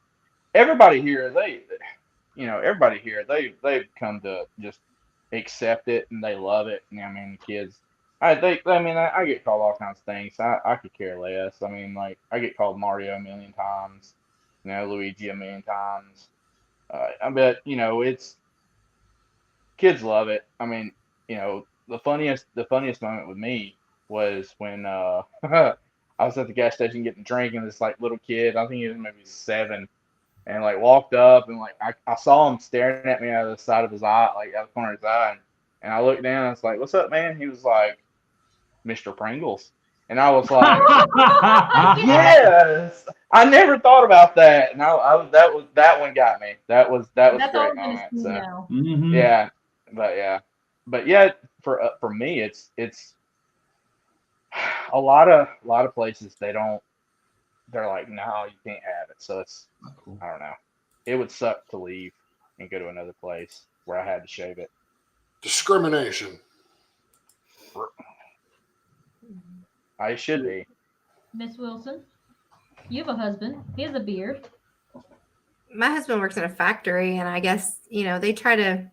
everybody here, they've come to just accept it and they love it. And I mean, kids, I get called all kinds of things. I could care less. I mean, like I get called Mario a million times, Luigi a million times. I bet it's kids love it. I mean, the funniest moment with me was when I was at the gas station getting a drink, and this like little kid, I think he was maybe 7, and like walked up and like I saw him staring at me out of the side of his eye, like out of the corner of his eye, and I looked down and I was like, "What's up, man?" He was like, "Mr. Pringles," and I was like, "Yes." I never thought about that, and that one got me. That was a great moment. So yeah, but yeah, for me, it's a lot of places they're like, no, you can't have it. So it's, I don't know. It would suck to leave and go to another place where I had to shave it. Discrimination. I should be. Miss Wilson, you have a husband. He has a beard. My husband works in a factory, and I guess they try to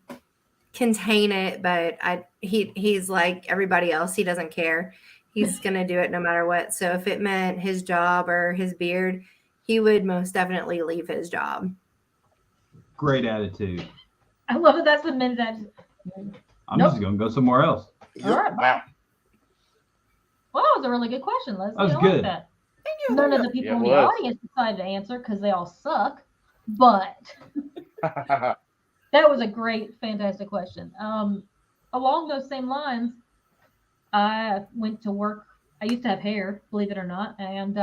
contain it, but he's like everybody else. He doesn't care. He's going to do it no matter what. So if it meant his job or his beard, he would most definitely leave his job. Great attitude. I love it. That's the men's attitude. I'm just going to go somewhere else. Yep. All right. Wow. Well, that was a really good question, Leslie. That was I good. like that. Thank you. None of the people Yeah, it in the was. audience decided to answer because they all suck. But that was a great, fantastic question. Along those same lines, I went to work. I used to have hair, believe it or not. And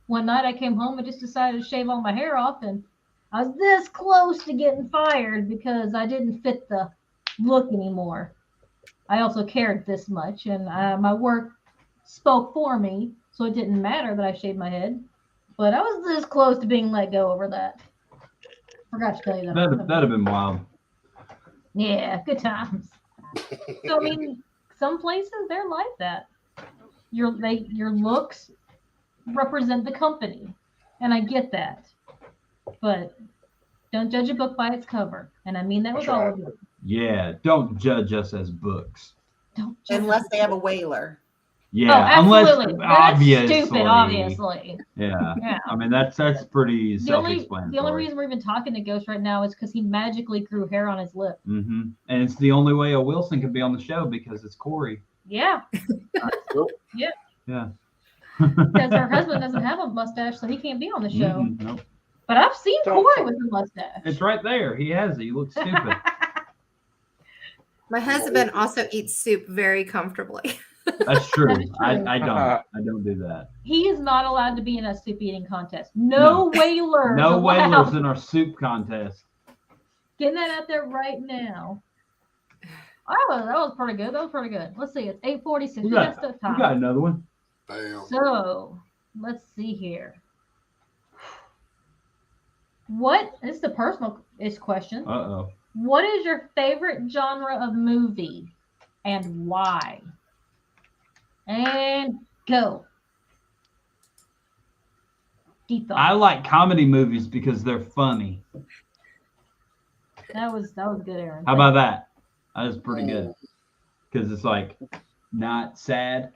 one night I came home and just decided to shave all my hair off. And I was this close to getting fired because I didn't fit the look anymore. I also cared this much. And my work spoke for me. So it didn't matter that I shaved my head. But I was this close to being let go over that. Forgot to tell you that. That'd have been wild. Yeah, good times. So I mean, some places they're like that. Your looks represent the company, and I get that. But don't judge a book by its cover, and I mean that with That's all right. of you. Yeah, don't judge us as books. Don't judge Unless us. they have a whaler. Yeah, Oh, absolutely. unless That's obviously. stupid, obviously. Yeah. Yeah. I mean that's pretty The only self-explanatory. reason we're even talking to Ghost right now is because he magically grew hair on his lip. Mm-hmm. And it's the only way a Wilson could be on the show because it's Cori. Yeah. Yeah. Because her husband doesn't have a mustache, so he can't be on the show. Mm-mm, nope. But I've seen Don't- Cori with a mustache. It's right there. He has it. You look stupid. My husband also eats soup very comfortably. That's true. That is true. I don't do that. He is not allowed to be in a soup eating contest. No whalers. No allowed. whalers in our soup contest. Getting that out there right now. That was pretty good. Let's see. It's 8:46. We got stuff You time. got another one. Bam. So let's see here. This is a personal-ish question. Uh-oh. What is your favorite genre of movie and why? And go. Deep thought. I like comedy movies because they're funny. That was good, Aaron. How about that? That was pretty good. Because it's like not sad,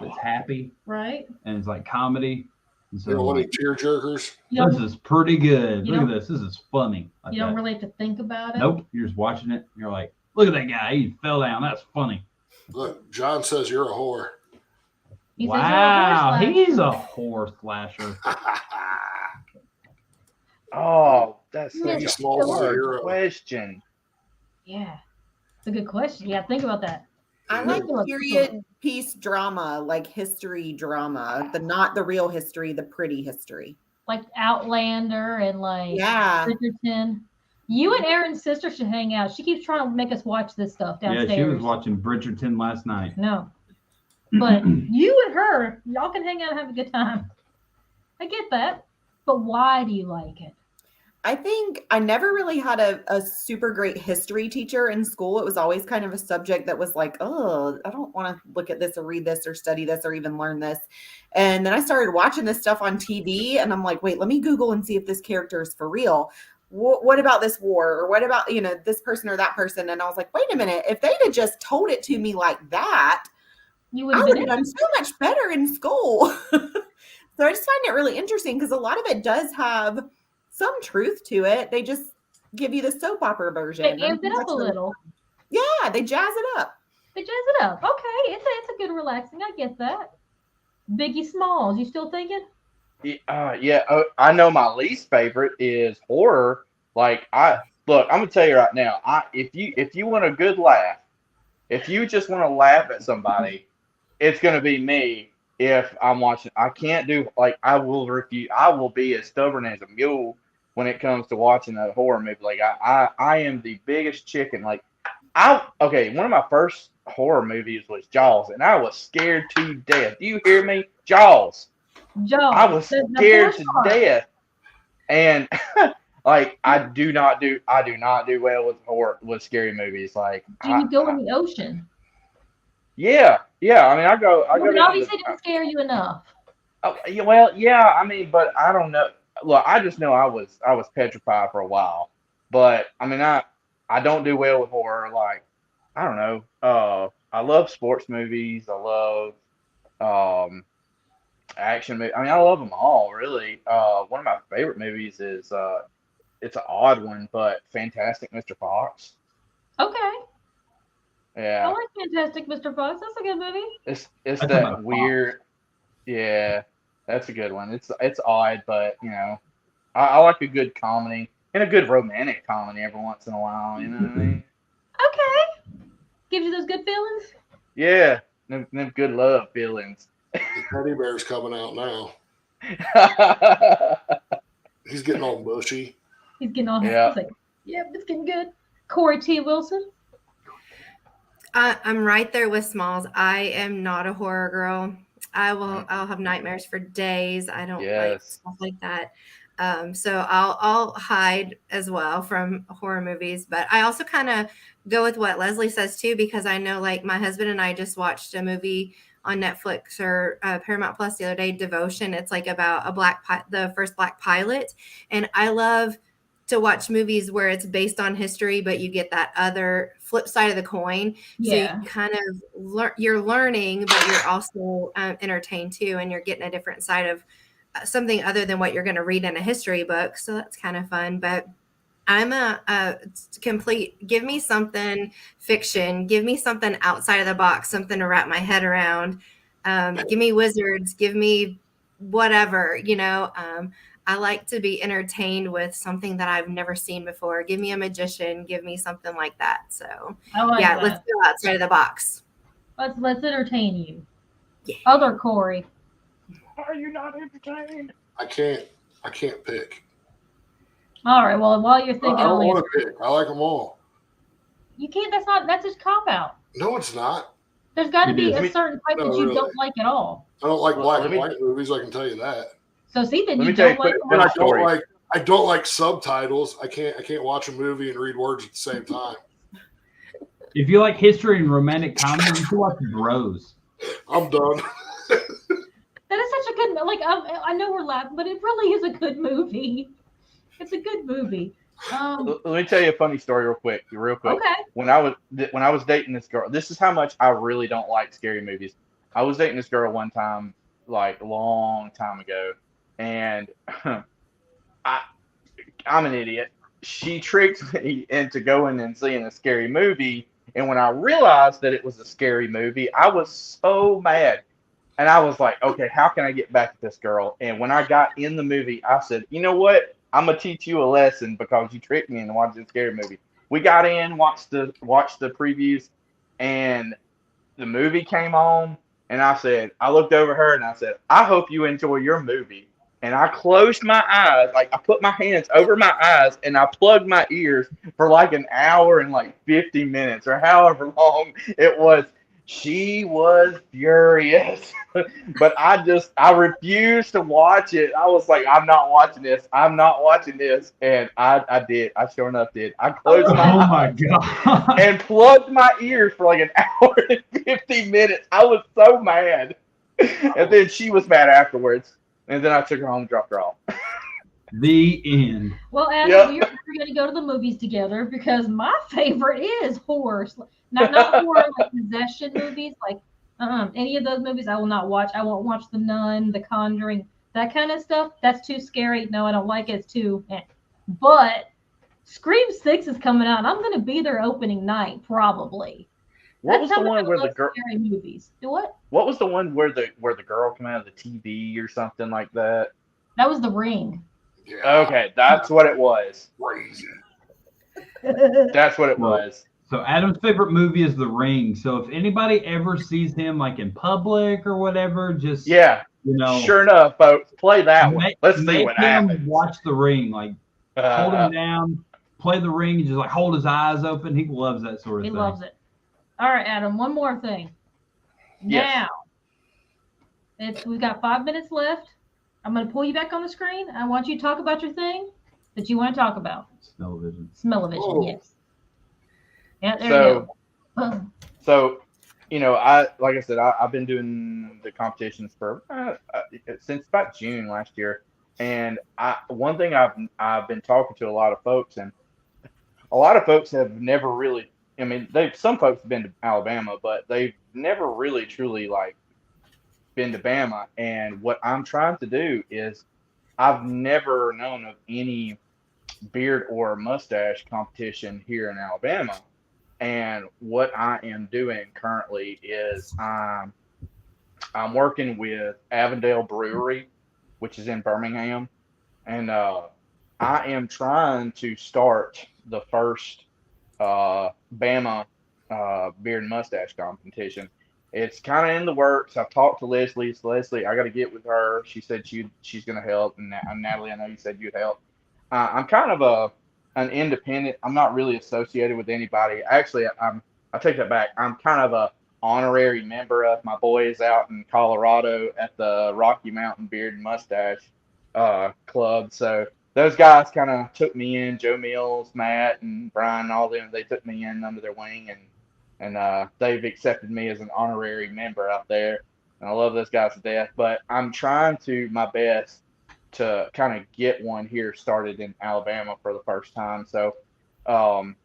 it's happy, Right? and it's like comedy. And You don't so want any tear jerkers? You this is pretty good. you Look at don't- this. This is funny. Like don't that. really have to think about it. Nope. You're just watching it. And you're like, look at that guy. He fell down. That's funny. Look, John says you're a whore. He says you're a Wow. horse He's slasher. a horse slasher. Oh, that's Yeah, such a Small's a hard hero. question. Yeah. It's a good question. Yeah, think about that. I like period piece drama, like history drama, not the real history, the pretty history. Like Outlander and like Yeah. Bridgerton. You and Aaron's sister should hang out. She keeps trying to make us watch this stuff downstairs. Yeah, she was watching Bridgerton last night. No. But you and her, y'all can hang out and have a good time. I get that. But why do you like it? I think I never really had a super great history teacher in school. It was always kind of a subject that was like, oh, I don't want to look at this or read this or study this or even learn this. And then I started watching this stuff on TV and I'm like, wait, let me Google and see if this character is for real. What about this war? Or what about, this person or that person? And I was like, wait a minute, if they'd have just told it to me like that, You would I have would been have done so much better in school. So I just find it really interesting because a lot of it does have some truth to it. They just give you the soap opera version. They amped it up a little. Yeah, they jazz it up. They jazz it up. Okay, it's a good relaxing. I get that. Biggie Smalls, you still thinking? Yeah. I know my least favorite is horror. Like I'm gonna tell you right now. If you want a good laugh, if you just want to laugh at somebody, it's gonna be me. If I'm watching, I can't do I will refuse. I will be as stubborn as a mule when it comes to watching a horror movie. Like I am the biggest chicken. Like one of my first horror movies was Jaws, and I was scared to death. Do you hear me? Jaws. Joe. I was the scared first to part. death, and I do not do well with scary movies. Like Do you go in the ocean? Yeah. I mean, I go. It obviously didn't scare you enough. Well, yeah. I mean, but I don't know. Look, I just know I was petrified for a while. But I mean, I don't do well with horror. Like, I don't know. I love sports movies. I love action movies. I mean, I love them all, really. One of my favorite movies is it's an odd one, but Fantastic Mr. Fox. Okay. Yeah. I like Fantastic Mr. Fox. That's a good movie. It's That's that about weird. Yeah, that's a good one. It's odd, but I like a good comedy and a good romantic comedy every once in a while. You know what I mean? Okay. Gives you those good feelings? Yeah, them good love feelings. The teddy bear's coming out now. He's getting all mushy. He's getting all Yeah. He's like, yep, it's getting good. Cori T. Wilson. I'm right there with Smalls. I am not a horror girl. I'll have nightmares for days. I don't like Yes. stuff like that. So I'll hide as well from horror movies, but I also kind of go with what Leslie says too, because I know like my husband and I just watched a movie on Netflix or Paramount Plus the other day, Devotion. It's like about the first black pilot, and I love to watch movies where it's based on history, but you get that other flip side of the coin. Yeah. So you kind of you're learning, but you're also entertained too, and you're getting a different side of something other than what you're going to read in a history book. So that's kind of fun. But I'm a complete, give me something fiction, give me something outside of the box, something to wrap my head around. Give me wizards, give me whatever, I like to be entertained with something that I've never seen before. Give me a magician, give me something like that. So That. let's go outside of the box. Let's entertain you. Yeah. Other Cori. Are you not entertained? I can't pick. All right. Well, while you're thinking, I don't want to pick. I like them all. You can't. That's just cop out. No, it's not. There's got to It be is. a certain type that you don't like at all. I don't like Well, black let and me- white movies. I can tell you that. So see, then Let you me tell you don't like. quick- And story. I don't like subtitles. I can't watch a movie and read words at the same time. If you like history and romantic comedy, you should watch Bros. I'm done. That is such a good. Like I know we're laughing, but it really is a good movie. It's a good movie. Let me tell you a funny story real quick. Okay. When I was dating this girl, this is how much I really don't like scary movies. I was dating this girl one time, like a long time ago, and I'm an idiot. She tricked me into going and seeing a scary movie, and when I realized that it was a scary movie, I was so mad. And I was like, okay, how can I get back at this girl? And when I got in the movie, I said, you know what? I'm gonna teach you a lesson because you tricked me into watching a scary movie. We got in, watched the previews, and the movie came on, and I looked over her and I said, I hope you enjoy your movie. And I closed my eyes, like I put my hands over my eyes and I plugged my ears for like an hour and like 50 minutes or however long it was. She was furious, but I refused to watch it. I was like, I'm not watching this. I'm not watching this. And I did. I sure enough did. I closed my eyes God. and plugged my ears for like an hour and 50 minutes. I was so mad. And then she was mad afterwards. And then I took her home and dropped her off. The end. Well, Adam, Yep. we're going to go to the movies together because my favorite is horror. Not horror like possession movies, like any of those movies I will not watch. I won't watch The Nun, The Conjuring, that kind of stuff. That's too scary. No, I don't like it. It's too. But Scream 6 is coming out, and I'm going to be there opening night probably. What was the one where the girl? Scary movies. What? What was the one where the girl came out of the TV or something like that? That was The Ring. Yeah, Okay, that's what it was. crazy. That's what it was. So Adam's favorite movie is The Ring. So if anybody ever sees him like in public or whatever, just Yeah, sure enough, folks, play that one. Let's see what happens. Watch The Ring, like hold him down, play The Ring, and just like hold his eyes open. He loves that sort of thing. He loves it. All right, Adam. One more thing. Yes. Now, we've got 5 minutes left. I'm going to pull you back on the screen. I want you to talk about your thing that you want to talk about. Smell-o-vision. Smell-o-vision, Oh. yes. Yeah, there you go. So, like I said, I've been doing the competitions for since about June last year, and one thing I've been talking to a lot of folks, and a lot of folks have never really. I mean, some folks have been to Alabama, but they've never really truly like been to Bama. And what I'm trying to do is, I've never known of any beard or mustache competition here in Alabama. And what I am doing currently is I'm working with Avondale Brewery, which is in Birmingham, and I am trying to start the first Bama beard and mustache competition. It's kind of in the works. I've talked to Leslie. So Leslie, I got to get with her. She said she's going to help. And Natalie, I know you said you'd help. I'm kind of an independent. I'm not really associated with anybody. Actually, I take that back. I'm kind of a honorary member of my boys out in Colorado at the Rocky Mountain Beard and Mustache Club. So those guys kind of took me in. Joe Mills, Matt, and Brian, all them. They took me in under their wing, and they've accepted me as an honorary member out there. And I love those guys to death. But I'm trying to my best to kind of get one here started in Alabama for the first time. So, like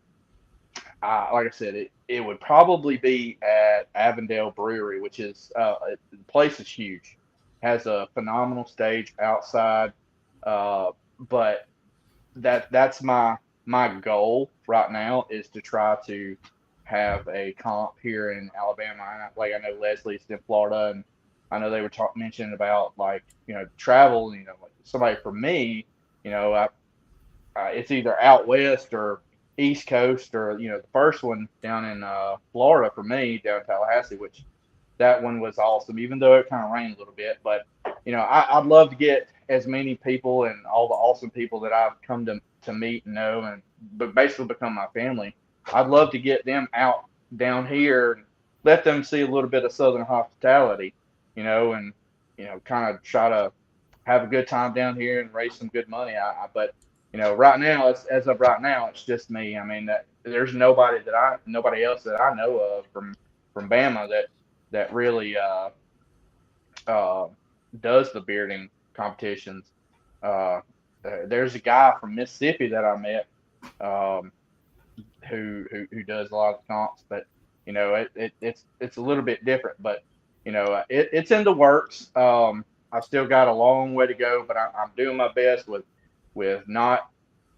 I said, it would probably be at Avondale Brewery, which is the place is huge, has a phenomenal stage outside. But that's my goal right now is to try to have a comp here in Alabama. Like I know Leslie's in Florida, and I know they were mentioning about like travel. Like somebody for me, it's either out west or East Coast, or the first one down in Florida for me, down in Tallahassee, which that one was awesome, even though it kind of rained a little bit. But I'd love to get as many people and all the awesome people that I've come to meet and know, but basically become my family. I'd love to get them out down here and let them see a little bit of Southern hospitality, and kind of try to have a good time down here and raise some good money. But right now, as of right now, it's just me. I mean, there's nobody else that I know of from Bama that really does the bearding competitions. There's a guy from Mississippi that I met who does a lot of comps, but it's a little bit different. But it's in the works. I've still got a long way to go, but I'm doing my best with not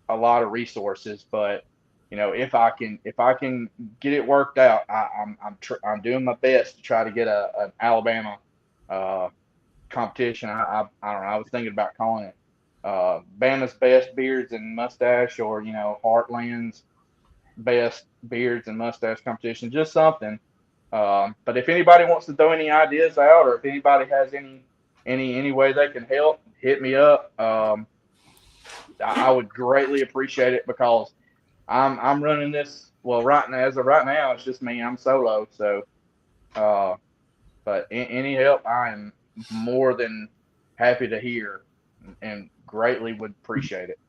a lot of resources, but if I can get it worked out, I'm doing my best to try to get an Alabama competition. I don't know. I was thinking about calling it Bama's Best Beards and Mustache, or Heartland's Best Beards and Mustache competition, just something. But if anybody wants to throw any ideas out, or if anybody has any way they can help, hit me up. I would greatly appreciate it, because I'm running this. Well, as of right now, it's just me. I'm solo. So, but any help, I am more than happy to hear, and greatly would appreciate it.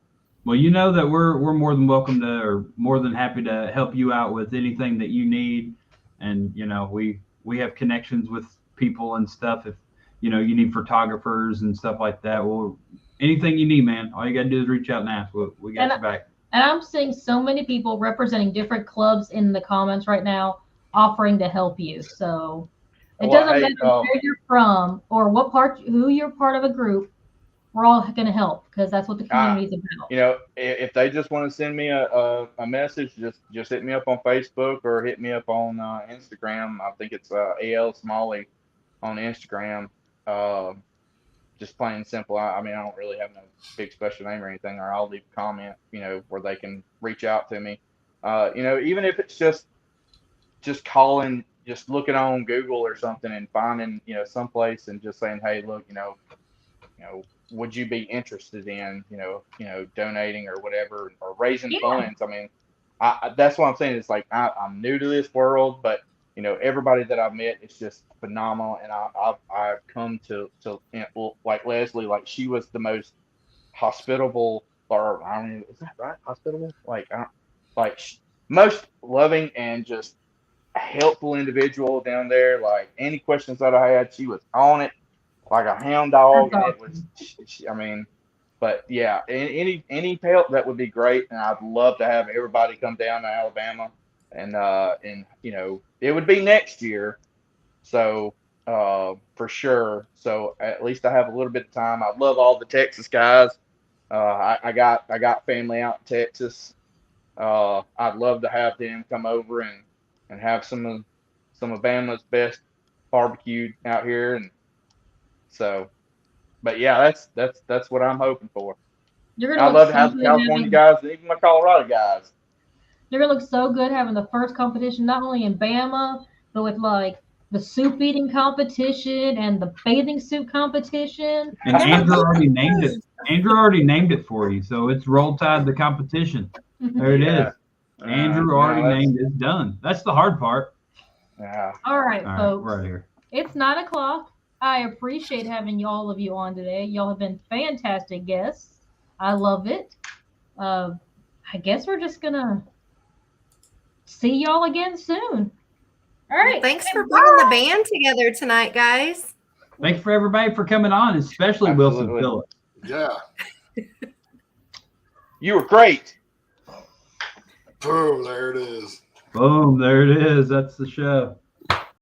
Well, you know that we're more than welcome to, or more than happy to help you out with anything that you need. And we have connections with people and stuff. If you need photographers and stuff like that, well, anything you need, man, all you gotta do is reach out and ask. We got your back. And I'm seeing so many people representing different clubs in the comments right now, offering to help you. So it doesn't matter where you're from or who you're part of a group. We're all going to help, because that's what the community is about. If they just want to send me a message, just hit me up on Facebook or hit me up on Instagram. I think it's AL Smalley on Instagram. Just plain and simple. I mean, I don't really have no big special name or anything, or I'll leave a comment, where they can reach out to me. Even if it's just calling, just looking on Google or something and finding, someplace and just saying, hey, look, would you be interested in, donating or whatever, or raising funds? I mean, that's what I'm saying. It's like, I'm new to this world, but everybody that I've met is just phenomenal, and I've come to like Leslie, like she was the most hospitable, or I don't know, is that right? Hospitable, most loving and just helpful individual down there. Like any questions that I had, she was on it like a hound dog. And it was, I mean, but yeah, any help that would be great, and I'd love to have everybody come down to Alabama, and it would be next year, so for sure. So at least I have a little bit of time. I love all the Texas guys. I got family out in Texas, I'd love to have them come over and have some of Bama's best barbecue out here, and so. But yeah, that's what I'm hoping for. You're I'd gonna love look to have so the good California guys and even my Colorado guys. You're gonna look so good having the first competition, not only in Bama, but with like the soup eating competition and the bathing suit competition. And Andrew already named it. Andrew already named it for you, so it's Roll Tide the competition. There it is. Andrew already named it. It's done. That's the hard part. Yeah. All right, folks. We're out here. It's 9:00. I appreciate having all of you on today. Y'all have been fantastic guests. I love it. I guess we're just gonna see y'all again soon. All right. Thanks for putting the band together tonight, guys. Thanks for everybody for coming on, especially Absolutely. Wilson Phillips. Yeah. You were great. Boom, there it is. Boom, there it is. That's the show.